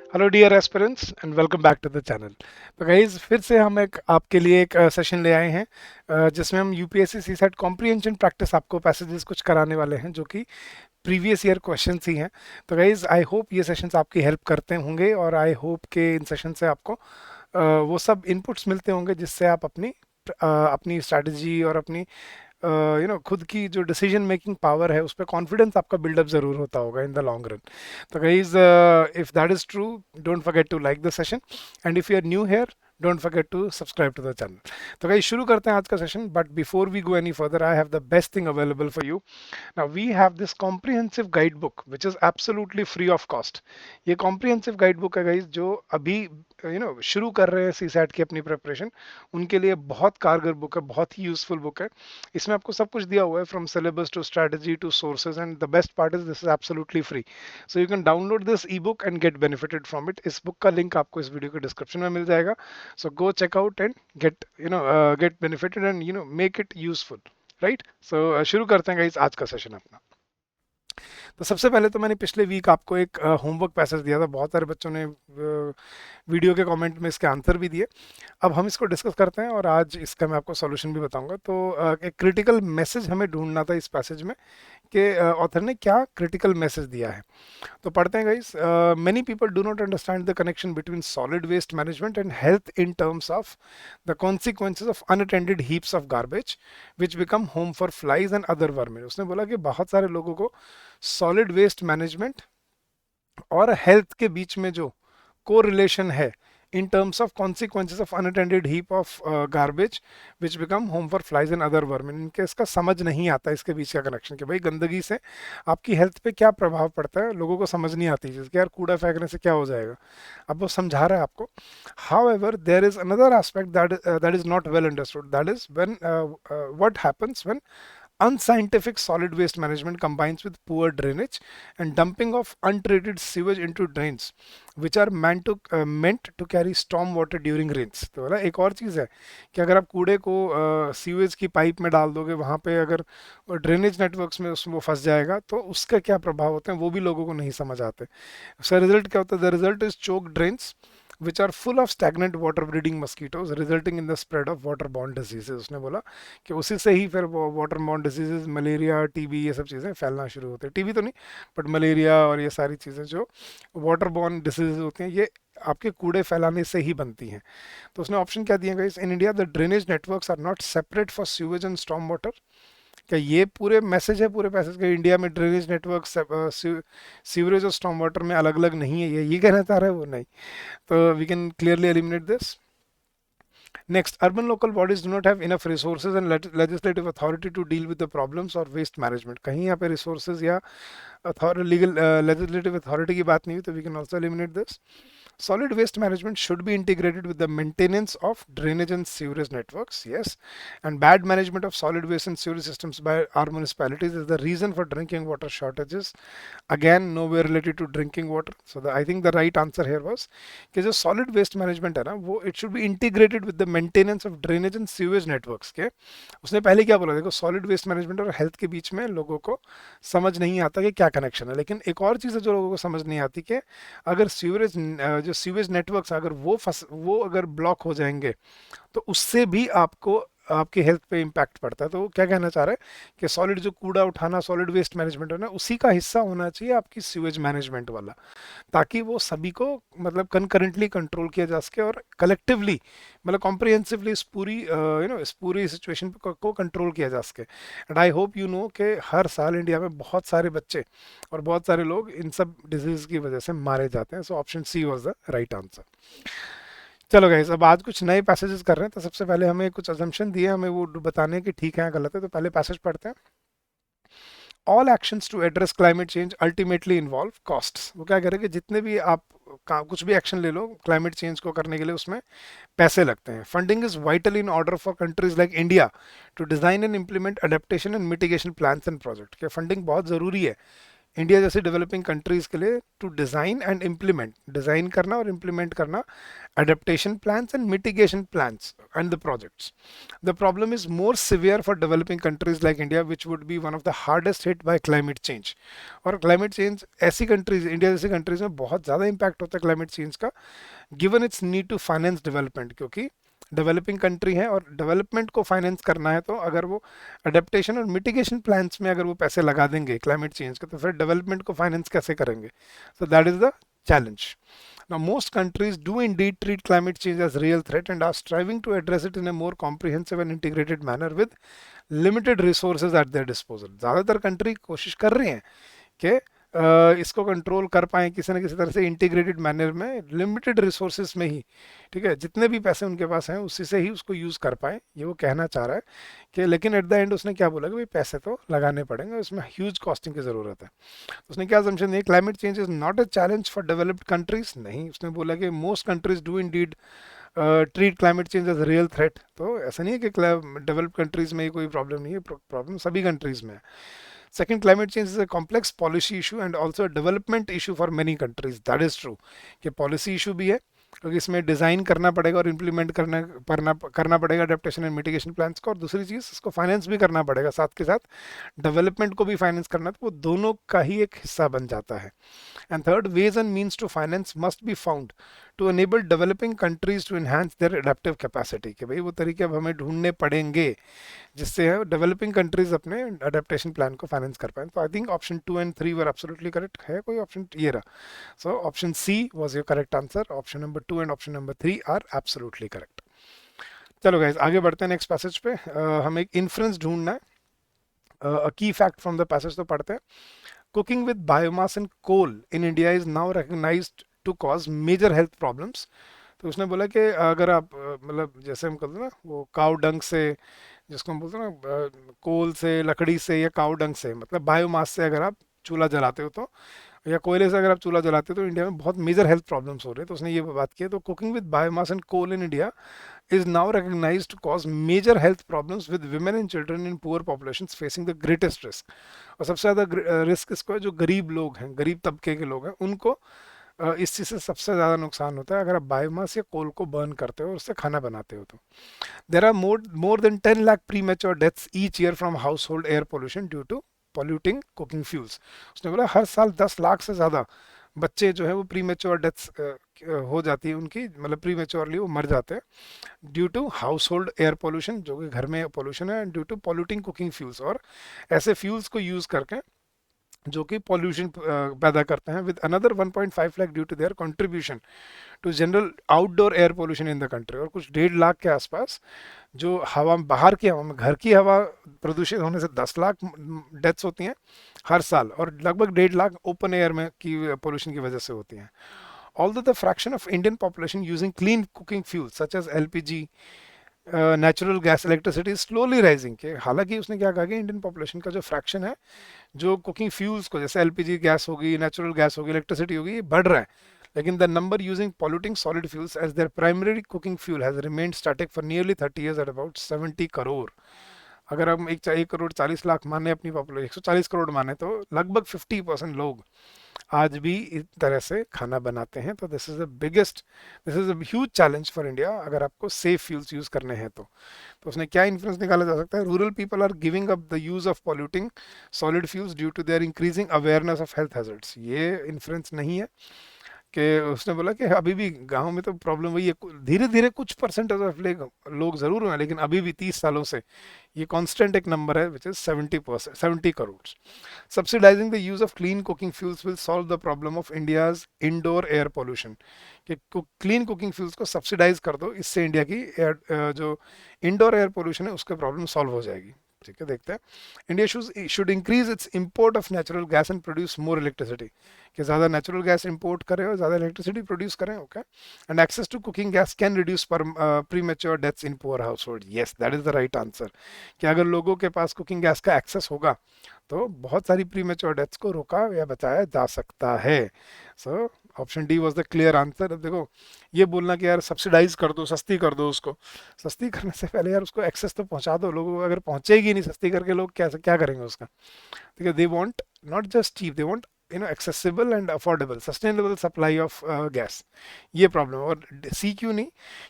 Hello dear aspirants and welcome back to the channel. तो guys फिर से हम एक आपके लिए एक सेशन ले आए हैं जिसमें हम यूपीएससी सीसेट कॉम्प्रिहेंशन प्रैक्टिस आपको पैसेजेस कुछ कराने वाले हैं जो कि प्रीवियस ईयर क्वेश्चंस ही हैं। तो गाइज आई होप ये सेशंस आपकी हेल्प करते होंगे और आई होप के इन सेशन से आपको वो सब इनपुट्स मिलते होंगे जिससे आप अपनी स्ट्रैटेजी और अपनी खुद की जो डिसीजन मेकिंग पावर है उस पर कॉन्फिडेंस आपका बिल्डअप जरूर होता होगा इन द लॉन्ग रन। तो guys if that is true, don't forget to like the session and if you are new here, don't forget to subscribe to the channel. तो guys शुरू करते हैं आज का session, but before we go any further I have the best thing available for you. Now we have this comprehensive guidebook which is absolutely free of cost. ये comprehensive guidebook है guys जो अभी शुरू कर रहे हैं सीसैट की अपनी प्रिपरेशन, उनके लिए बहुत कारगर बुक है, बहुत ही यूजफुल बुक है। इसमें आपको सब कुछ दिया हुआ है from syllabus to strategy to sources and the best part is this is absolutely free. So you can download this e book and get benefited from it. इस बुक का लिंक आपको इस वीडियो के डिस्क्रिप्शन में मिल जाएगा। So go check out and get benefited and make it useful. Right, so शुरू करते हैं गाइस आज का सेशन अपना। तो सबसे पहले तो मैंने पिछले वीक आपको एक होमवर्क पैसेज दिया था, बहुत सारे बच्चों ने वीडियो के कमेंट में इसके आंसर भी दिए। अब हम इसको डिस्कस करते हैं और आज इसका मैं आपको सॉल्यूशन भी बताऊंगा। तो एक क्रिटिकल मैसेज हमें ढूंढना था इस पैसेज में कि ऑथर ने क्या क्रिटिकल मैसेज दिया है। तो पढ़ते हैं guys. Many people do not understand the connection between solid waste management and health in terms of the consequences of unattended heaps of garbage which become home for flies and other vermin. उसने बोला कि बहुत सारे लोगों को solid waste management और health के बीच में जो को रिलेशन है in terms of consequences of unattended heap of garbage which become home for flies and other vermin, इनके इसका समझ नहीं आता इसके बीच का कनेक्शन कि भाई गंदगी से आपकी हेल्थ पे क्या प्रभाव पड़ता है। लोगों को समझ नहीं आती चीज़ कि यार कूड़ा फेंकने से क्या हो जाएगा। अब वो समझा रहा है आपको। How ever there is another aspect that is not well understood, that is when what happens when unscientific solid waste management combines with poor drainage and dumping of untreated sewage into drains which are meant to carry storm water during rains। तो बोला एक और चीज़ है कि अगर आप कूड़े को सीवेज की पाइप में डाल दोगे, वहाँ पे अगर ड्रेनेज नेटवर्क्स में उसमें वो फंस जाएगा तो उसका क्या प्रभाव होते हैं वो भी लोगों को नहीं समझ आते। उसका रिजल्ट क्या होता है? The result is choke drains which are full of stagnant water breeding mosquitoes resulting in the spread of waterborne diseases। उसने बोला कि उसी से ही फिर वाटरबॉर्न डिजीजेज, मलेरिया, टीबी, ये सब चीज़ें फैलना शुरू होते हैं। टीबी तो नहीं, बट मलेरिया और ये सारी चीज़ें जो वाटरबॉर्न डिजीजेज होती हैं ये आपके कूड़े फैलाने से ही बनती हैं। तो उसने ऑप्शन क्या दिया guys? In India the drainage networks are not separate for sewage and storm water. क्या ये पूरे मैसेज है पूरे पैसेज के? इंडिया में ड्रेनेज नेटवर्क सीवरेज और स्टॉर्म वाटर में अलग अलग नहीं है, ये कहना चाह रहा है वो? नहीं। तो we can clearly eliminate this. Next, urban local bodies do not have enough resources and legislative authority to deal with the problems or waste management। कहीं यहाँ पे resources या legal legislative authority की बात नहीं हुई, तो we can also eliminate this. Solid waste management should be integrated with the maintenance of drainage and sewerage networks, yes. And bad management of solid waste and sewerage systems by our municipalities is the reason for drinking water shortages. Again, nowhere related to drinking water. So I think the right answer here was कि जो solid waste management है ना, वो it should be integrated with the maintenance of drainage and sewage networks के। उसने पहले क्या बोला? देखो, solid waste management और health के बीच में लोगों को समझ नहीं आता कि क्या कनेक्शन है। लेकिन एक और चीज़ है जो लोगों को समझ नहीं आती कि अगर जो सीवेज नेटवर्क्स अगर वो अगर ब्लॉक हो जाएंगे तो उससे भी आपको आपके हेल्थ पे इम्पैक्ट पड़ता है। तो वो क्या कहना चाह रहा है कि सॉलिड जो कूड़ा उठाना, सॉलिड वेस्ट मैनेजमेंट है ना, उसी का हिस्सा होना चाहिए आपकी सीवेज मैनेजमेंट वाला, ताकि वो सभी को मतलब कंकरेंटली कंट्रोल किया जा सके और कलेक्टिवली मतलब कॉम्प्रिहेंसिवली इस पूरी इस पूरी सिचुएशन को कंट्रोल किया जा सके। And I hope you know कि हर साल इंडिया में बहुत सारे बच्चे और बहुत सारे लोग इन सब डिजीज की वजह से मारे जाते हैं। So option C was the right answer. चलो गाइस, अब आज कुछ नए पैसेजेस कर रहे हैं। तो सबसे पहले हमें कुछ अजम्पशन दिए, हमें वो बताने की ठीक है गलत है। तो पहले पैसेज पढ़ते हैं। All actions to address climate change ultimately involve costs. वो क्या कह रहे हैं कि जितने भी आप कुछ भी एक्शन ले लो क्लाइमेट चेंज को करने के लिए, उसमें पैसे लगते हैं। Funding is vital in order for countries like India to design and implement adaptation and mitigation plans and project. के फंडिंग बहुत ज़रूरी है इंडिया जैसे डेवलपिंग कंट्रीज के लिए to design and implement, design करना और इम्प्लीमेंट करना adaptation plans and mitigation plans and the projects. The problem is more severe for developing countries like India, which would be one of the hardest hit by climate change. और climate change ऐसी countries, India जैसी countries में बहुत ज़्यादा impact होता है climate change का, given its need to finance development, क्योंकि डेवलपिंग कंट्री है और डेवलपमेंट को फाइनेंस करना है, तो अगर वो अडेप्टेशन और मिटिगेशन प्लान्स में अगर वो पैसे लगा देंगे क्लाइमेट चेंज के, तो फिर डेवलपमेंट को फाइनेंस कैसे करेंगे? So that is the challenge. Now, most countries do indeed treat climate change as a real threat and are striving to address it in a more comprehensive and integrated manner with limited resources at their disposal. ज़्यादातर country कोशिश कर रही हैं कि इसको control कर पाएँ किसी न किसी तरह से इंटीग्रेटेड मैनर में, लिमिटेड रिसोर्सेज में ही, ठीक है, जितने भी पैसे उनके पास हैं उसी से ही उसको यूज़ कर पाएँ, ये वो कहना चाह रहा है कि, लेकिन एट द एंड उसने क्या बोला कि भाई पैसे तो लगाने पड़ेंगे, उसमें ह्यूज कॉस्टिंग की ज़रूरत है। उसने क्या असम्पशन दी? Climate change is not a challenge for developed countries. नहीं, उसने बोला कि most countries do indeed treat climate change as real threat. तो ऐसा नहीं है कि डेवलप्ड कंट्रीज में कोई प्रॉब्लम नहीं है, प्रॉब्लम सभी कंट्रीज में है। Second, climate change is a complex policy issue and also a development issue for many countries. That is true कि policy issue भी है, क्योंकि इसमें डिज़ाइन करना पड़ेगा और इम्प्लीमेंट करना पड़ेगा अडेप्टेशन एंड मिटिगेशन प्लान्स को, और दूसरी चीज़ इसको फाइनेंस भी करना पड़ेगा साथ के साथ, डेवलपमेंट को भी फाइनेंस करना, तो वो दोनों का ही एक हिस्सा बन जाता है। And third, ways and means to finance must be found to enable developing countries to enhance their adaptive capacity, कि भाई वो तरीके अब हमें ढूंढने पड़ेंगे जिससे डेवलपिंग कंट्रीज अपने अडेप्टेशन प्लान को फाइनेंस कर पाए। तो I think option 2 and 3 were absolutely correct. है कोई ऑप्शन? ये रहा। So option C was your correct answer. Option number 2 and option number 3 are absolutely correct. चलो गाइस, आगे बढ़ते हैं नेक्स्ट पैसेज पे। हमें एक इन्फ्रेंस ढूंढना है, a key fact from the passage तो पढ़ते हैं। Cooking with biomass and coal in India is now recognized to cause major health problems. तो उसने बोला कि अगर आप मतलब जैसे हम कहते हैं ना, वो काउ डंग से, जिसको हम बोलते हैं ना, कोल से, लकड़ी से या काउ डंग से, मतलब बायोमास से अगर आप चूल्हा जलाते हो तो, या कोयले से अगर आप चूल्हा जलाते हो तो इंडिया में बहुत मेजर हेल्थ प्रॉब्लम्स हो रहे हैं। तो उसने ये बात की है। तो cooking with biomass and coal in India is now recognized to cause major health problems with women and children in poor populations facing the greatest risk. और सबसे ज़्यादा रिस्क इसको है, जो गरीब लोग हैं, गरीब तबके के लोग हैं, उनको इस चीज़ से सबसे ज़्यादा नुकसान होता है अगर आप बायोमास या कोल को बर्न करते हो और उससे खाना बनाते हो। तो there are more than 10 lakh premature deaths each year from household air pollution due to polluting cooking fuels. उसने बोला हर साल 10 लाख से ज़्यादा बच्चे जो है वो प्री मेच्योर डेथ्स हो जाती है उनकी, मतलब प्री मेच्योरली वो मर जाते हैं due to household air pollution, जो कि घर में पोल्यूशन है, due to polluting cooking fuels, और ऐसे फ्यूल्स को यूज़ करके जो कि पॉल्यूशन पैदा करते हैं, with another 1.5 lakh due to their contribution to general outdoor air pollution in the country. और कुछ 1.5 लाख के आसपास जो हवा, बाहर की हवा में, घर की हवा प्रदूषित होने से 10 लाख डेथ्स होती हैं हर साल, और लगभग 1.5 लाख ओपन एयर में की पोल्यूशन की वजह से होती हैं। Although the fraction of Indian population using clean cooking fuels such as LPG, natural gas, electricity is slowly rising, के हालांकि उसने क्या कहा कि इंडियन पॉपुलेशन का जो फ्रैक्शन है जो कुकिंग फ्यूल्स को, जैसे एलपीजी गैस होगी, नेचुरल गैस होगी, इलेक्ट्रिसिटी होगी, ये बढ़ रहा है, लेकिन the number using polluting solid fuels as there primary cooking fuel has remained static for nearly 30 years at about 70 crore. अगर हम 1 करोड़ 40 लाख माने अपनी पॉपुलेशन, 140 करोड़ माने, तो लगभग 50% लोग आज भी इस तरह से खाना बनाते हैं। तो this is a huge challenge for India अगर आपको सेफ फ्यूल्स यूज करने हैं तो। उसने क्या इन्फ्लुएंस निकाला जा सकता है? Rural people are giving up the use of polluting solid fuels due to their increasing awareness of health hazards. ये इन्फ्लुएंस नहीं है कि उसने बोला कि अभी भी गांव में तो प्रॉब्लम वही है, धीरे धीरे कुछ परसेंटेज ऑफ लोग जरूर हुए, लेकिन अभी भी 30 सालों से ये कांस्टेंट एक नंबर है, which is 70 crore. Subsidising the use of clean cooking fuels will solve the problem of India's indoor air pollution. कि क्लीन कुकिंग फ्यूल्स को सब्सिडाइज कर दो, इससे इंडिया की जो इंडोर एयर पोल्यूशन है उसके प्रॉब्लम सॉल्व हो जाएगी। ठीक है, देखते हैं। India should increase its import of natural gas and produce more electricity, कि ज़्यादा नेचुरल गैस इंपोर्ट करें और ज़्यादा इलेक्ट्रिसिटी प्रोड्यूस करें। Okay, and access to cooking gas can reduce पर premature deaths in poor household. Yes, that is the right answer, कि अगर लोगों के पास कुकिंग गैस का एक्सेस होगा तो बहुत सारी प्री मेच्योर डेथ्स को रोका या बचाया जा सकता है। सो option D was the clear answer. अब देखो, ये बोलना कि यार सब्सिडाइज कर दो, सस्ती कर दो, उसको सस्ती करने से पहले यार उसको एक्सेस तो पहुंचा दो। लोगों को अगर पहुंचेगी नहीं सस्ती करके, लोग क्या करेंगे उसका? ठीक है, they want not just cheap, they want accessible and affordable sustainable supply of gas, ये प्रॉब्लम। और सी क्यों नहीं,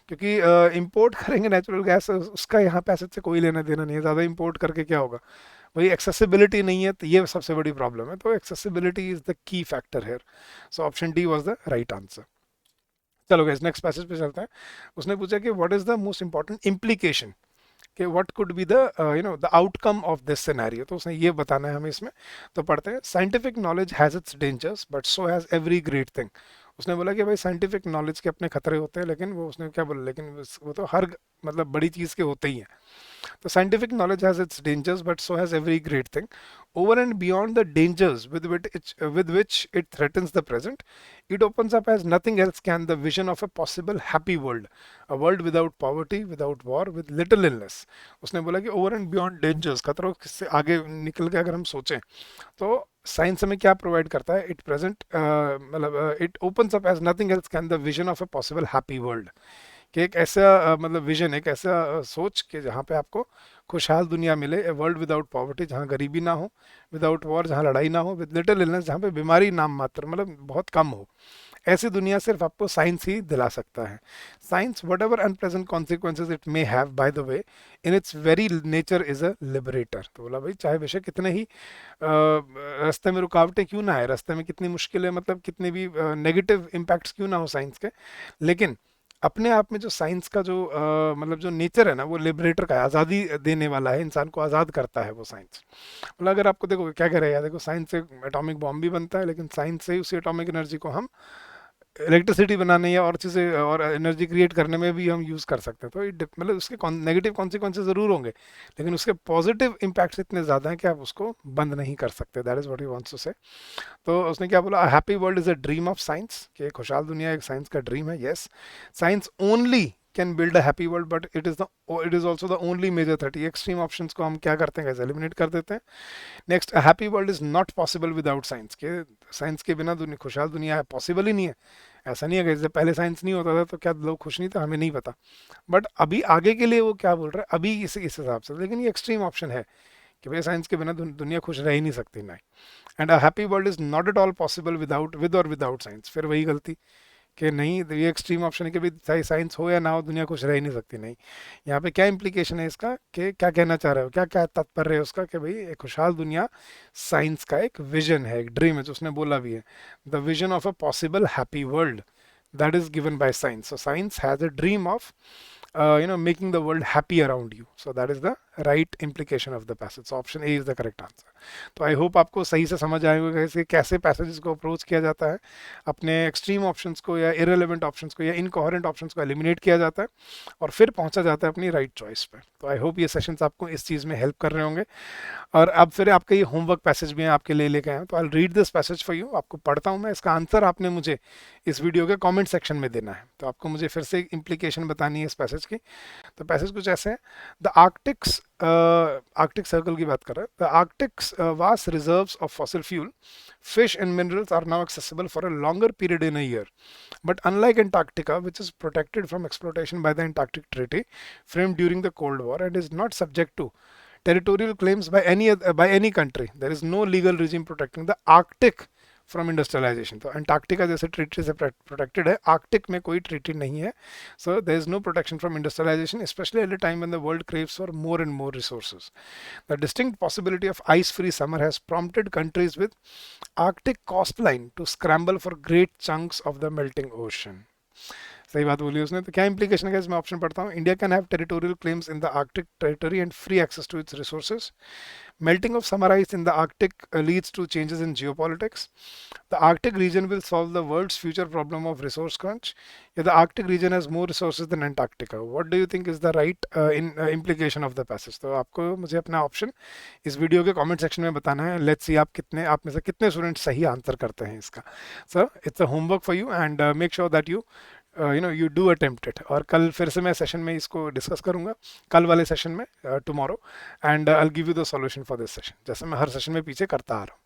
क्योंकि इंपोर्ट करेंगे नेचुरल गैस, उसका यहाँ पैसे से कोई लेना देना नहीं है, ज़्यादा इंपोर्ट करके क्या होगा, वही एक्सेसिबिलिटी नहीं है, तो ये सबसे बड़ी प्रॉब्लम है। तो accessibility is the key factor here. So option D was the right answer. चलो गाइस नेक्स्ट पैसेज पे चलते हैं। उसने पूछा कि what is the most important implication, कि what could be the the outcome of this scenario, तो उसने ये बताना है हमें इसमें। तो पढ़ते हैं, scientific knowledge has its dangers but so has every great thing. उसने बोला कि भाई साइंटिफिक नॉलेज के अपने खतरे होते हैं, लेकिन वो उसने क्या बोला, लेकिन वो तो हर मतलब बड़ी चीज़ के होते ही हैं। The scientific knowledge has its dangers, but so has every great thing. Over and beyond the dangers with which it threatens the present, it opens up as nothing else can the vision of a possible happy world, a world without poverty, without war, with little illness. उसने बोला कि over and beyond dangers, खतरों से आगे निकल के अगर हम सोचें, तो साइंस हमें क्या प्रोवाइड करता है, इट प्रेजेंट मतलब it opens up as nothing else can the vision of a possible happy world, कि एक ऐसा मतलब विजन, एक ऐसा सोच कि जहाँ पे आपको खुशहाल दुनिया मिले, ए वर्ल्ड विदाउट पॉवर्टी, जहाँ गरीबी ना हो, विदाउट वॉर, जहाँ लड़ाई ना हो, विद लिटिल इलनेस, जहाँ पे बीमारी नाम मात्र मतलब बहुत कम हो, ऐसी दुनिया सिर्फ आपको साइंस ही दिला सकता है। Science what ever unpleasant consequences it may have by the way, in its very nature is a liberator. तो बोला भाई चाहे बेशक कितने ही रास्ते में रुकावटें क्यों ना आए, रास्ते में कितनी मुश्किलें, मतलब कितने भी नेगेटिव इम्पैक्ट्स क्यों ना हो साइंस के, लेकिन अपने आप में जो साइंस का जो मतलब जो नेचर है ना, वो लिबरेटर का है, आज़ादी देने वाला है, इंसान को आज़ाद करता है वो साइंस। मतलब अगर आपको देखो क्या कह रहे हैं, देखो साइंस से एटॉमिक बॉम्ब भी बनता है, लेकिन साइंस से ही उसी एटॉमिक एनर्जी को हम इलेक्ट्रिसिटी बनाने या और चीज़ें और एनर्जी क्रिएट करने में भी हम यूज़ कर सकते हैं। तो मतलब उसके नेगेटिव कॉन्सिक्वेंसेज ज़रूर होंगे, लेकिन उसके पॉजिटिव इम्पैक्ट्स इतने ज़्यादा हैं कि आप उसको बंद नहीं कर सकते। That is what he wants to say. तो उसने क्या बोला, happy world is a dream of science, कि खुशहाल दुनिया एक साइंस का ड्रीम है। Yes, science only can build a happy world, but it is also the only major threat. ये एक्सट्रीम ऑप्शंस को हम क्या करते हैं, एलिमिनेट कर देते हैं। Next, a happy world is not possible without science, के साइंस के बिना खुशहाल दुनिया है पॉसिबल ही नहीं है। ऐसा नहीं है कि जैसे पहले साइंस नहीं होता था तो क्या लोग खुश नहीं थे, हमें नहीं पता, बट अभी आगे के लिए वो क्या बोल रहे हैं अभी इस हिसाब से। लेकिन ये एक्सट्रीम ऑप्शन है कि भाई साइंस के बिना दुनिया खुश रह ही नहीं सकती ना। And a happy world is not at all possible without science, फिर वही गलती कि नहीं, तो ये एक्सट्रीम ऑप्शन है कि भाई साइंस हो या ना हो दुनिया खुश रह ही नहीं सकती। नहीं, यहाँ पे क्या इम्प्लीकेशन है इसका, कि क्या कहना चाह रहे हो, क्या क्या तात्पर्य है उसका, कि भाई एक खुशहाल दुनिया साइंस का एक विजन है, एक ड्रीम है, जो उसने बोला भी है, the vision of a possible happy world that is given by science. So science has a dream of making the world happy around you. So that is the right implication of the passage. So option A is the correct answer. तो I hope आपको सही से समझ आएगा कैसे कैसे passages को approach किया जाता है, अपने एक्सट्रीम ऑप्शंस को या इरेलीवेंट ऑप्शंस को या इनकोहेरेंट ऑप्शंस को एलिमिनेट किया जाता है और फिर पहुंचा जाता है अपनी राइट चॉइस पे। तो आई होप ये सेशंस आपको इस चीज़ में हेल्प कर रहे होंगे। और अब फिर आपका ये होमवर्क पैसेज भी है आपके लिए लेके आए हैं, तो I read this passage for you, आपको पढ़ता हूँ मैं, इसका आंसर आपने मुझे इस वीडियो के कमेंट सेक्शन में देना है। तो आपको मुझे फिर से इम्प्लीकेशन बतानी है इस पैसेज की। तो पैसेज कुछ ऐसे है, द आर्कटिक सर्कल की बात कर रहा है, the Arctic's vast reserves of fossil fuel, fish and minerals are now accessible for a longer period in a year. But unlike Antarctica, which is protected from exploitation by the Antarctic Treaty framed during the Cold War and is not subject to territorial claims by any country, there is no legal regime protecting the Arctic from industrialization. तो Antarctica जैसे treaty से protected है, Arctic में कोई treaty नहीं है। So there is no protection from industrialization, especially at the time when the world craves for more and more resources. The distinct possibility of ice free summer has prompted countries with Arctic coastline to scramble for great chunks of the melting ocean. सही बात बोली उसने। तो क्या implication है, इसमें option पढ़ता हूँ, India can have territorial claims in the Arctic territory and free access to its resources. Melting of summer ice in the Arctic leads to changes in geopolitics. The Arctic region will solve the world's future problem of resource crunch. Yeah, the Arctic region has more resources than Antarctica. What do you think is the right implication of the passage? तो आपको मुझे अपना option इस video के comment section में बताना है। Let's see आप में से कितने स्टूडेंट सही आंसर करते हैं इसका। So it's a homework for you and make sure that you do attempt it. और कल फिर से मैं सेशन में इसको डिस्कस करूंगा, कल वाले सेशन में tomorrow, and I will give you the solution for this session, जैसे मैं हर सेशन में पीछे करता आ रहा हूँ।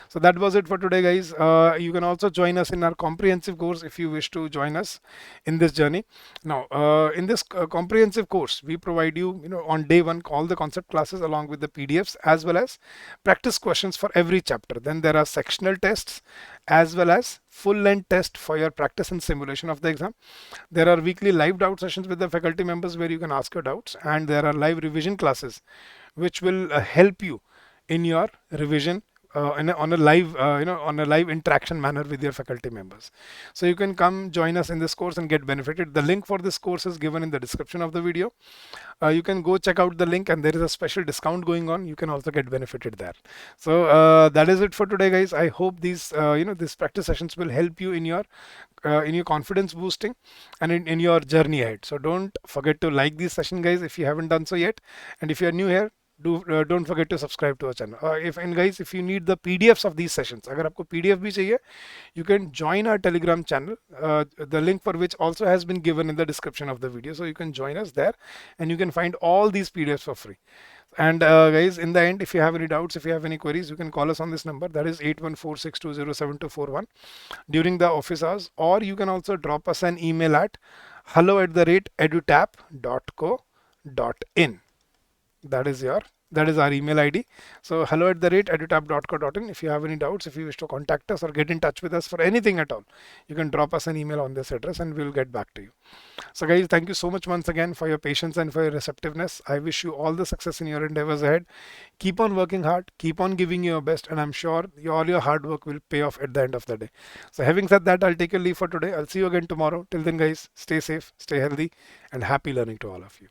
So that was it for today, guys. You can also join us in our comprehensive course if you wish to join us in this journey. Now, in this comprehensive course, we provide you, on day one, all the concept classes along with the PDFs as well as practice questions for every chapter. Then there are sectional tests as well as full-length test for your practice and simulation of the exam. There are weekly live doubt sessions with the faculty members where you can ask your doubts, and there are live revision classes which will help you in your revision on a live on a live interaction manner with your faculty members. So you can come join us in this course and get benefited. The link for this course is given in the description of the video. You can go check out the link, and there is a special discount going on. You can also get benefited there. So that is it for today, guys. I hope these practice sessions will help you in your confidence boosting and in your journey ahead. So don't forget to like this session, guys, if you haven't done so yet. And if you are new here, don't forget to subscribe to our channel. If you need the PDFs of these sessions, अगर आपको PDF भी चाहिए, you can join our Telegram channel. The link for which also has been given in the description of the video. So you can join us there, and you can find all these PDFs for free. And guys, in the end, if you have any doubts, if you have any queries, you can call us on this number. That is 8146207241 during the office hours, or you can also drop us an email at hello@edutap.co.in. That is our email ID. So hello@edutap.co.in. If you have any doubts, if you wish to contact us or get in touch with us for anything at all, you can drop us an email on this address and we'll get back to you. So guys, thank you so much once again for your patience and for your receptiveness. I wish you all the success in your endeavors ahead. Keep on working hard, keep on giving your best, and I'm sure all your hard work will pay off at the end of the day. So having said that, I'll take a leave for today. I'll see you again tomorrow. Till then, guys, stay safe, stay healthy, and happy learning to all of you.